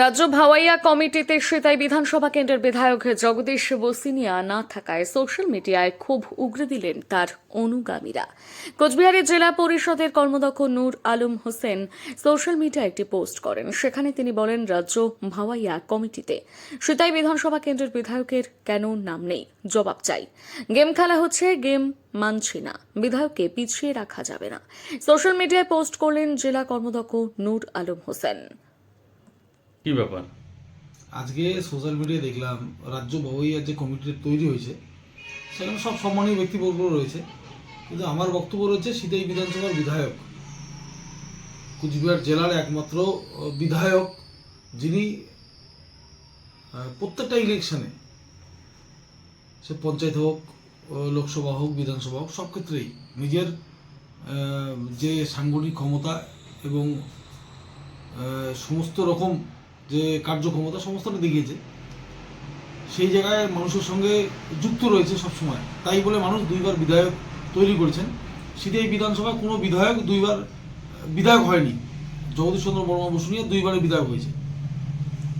রাজ্য ভাওয়াইয়া কমিটিতে সেতাই বিধানসভা কেন্দ্রের বিধায়ক জগদীশ বসিনিয়া না থাকায় সোশ্যাল মিডিয়ায় ক্ষোভ উগরে দিলেন তার অনুগামীরা। কোচবিহারের জেলা পরিষদের কর্মদক্ষ নূর আলম হোসেন সোশ্যাল মিডিয়ায় একটি পোস্ট করেন। সেখানে তিনি বলেন, রাজ্য ভাওয়াইয়া কমিটিতে সেতাই বিধানসভা কেন্দ্রের বিধায়কের কেন নাম নেই, জবাব চাই। গেম খেলা হচ্ছে, গেম মানছি না, বিধায়ককে পিছিয়ে রাখা যাবে না। সোশ্যাল মিডিয়ায় পোস্ট করলেন জেলা কর্মদক্ষ নূর আলম হোসেন। কি ব্যাপার? আজকে সোশ্যাল মিডিয়ায় দেখলাম রাজ্য ভাওয়াইয়ার যে কমিটি তৈরি হয়েছে সেখানে সব সম্মানীয় ব্যক্তিবর্গ রয়েছে, কিন্তু আমার বক্তব্য রয়েছে সিতাই বিধানসভার বিধায়ক, কুচবিহার জেলার একমাত্র বিধায়ক, যিনি প্রত্যেকটা ইলেকশনে, সে পঞ্চায়েত হোক, লোকসভা হোক, বিধানসভা হোক, সব ক্ষেত্রেই নিজের যে সাংগঠনিক ক্ষমতা এবং সমস্ত রকম যে কার্যক্ষমতা সমস্তটা দেখিয়েছে, সেই জায়গায় মানুষের সঙ্গে যুক্ত রয়েছে সবসময়। তাই বলে মানুষ দুইবার বিধায়ক তৈরি করেছেন। সিতাই বিধানসভায় কোনো বিধায়ক দুইবার বিধায়ক হয়নি, জগদীশ চন্দ্র বর্মা বসুনিয়া দুইবারে বিধায়ক হয়েছে।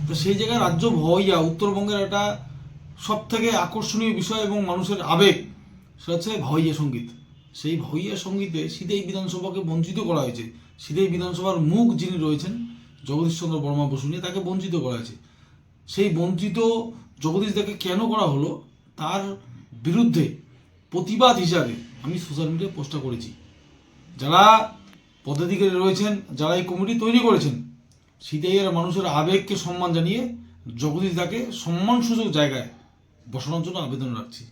তো সেই জায়গায় রাজ্য ভাওয়াইয়া উত্তরবঙ্গের একটা সব থেকে আকর্ষণীয় বিষয় এবং মানুষের আবেগ, সেটা হচ্ছে ভাওয়াইয়া সঙ্গীত। সেই ভাওয়াইয়া সঙ্গীতে সিতাই বিধানসভাকে বঞ্চিত করা হয়েছে। সিতাই বিধানসভার মুখ যিনি রয়েছেন জগদীশ চন্দ্র বর্মা বসুনিয়া, তাকে বঞ্চিত করা হয়েছে। সেই বঞ্চিত জগদীশ দাকে কেন করা হলো, তার বিরুদ্ধে প্রতিবাদ হিসাবে আমি সোশ্যাল মিডিয়ায় পোস্টটা করেছি। যারা পদাধিকারী রয়েছেন, যারা এই কমিটি তৈরি করেছেন, সিতাইয়ের মানুষের আবেগকে সম্মান জানিয়ে জগদীশ দাকে সম্মানসূচক জায়গায় বসানোর জন্য আবেদন রাখছি।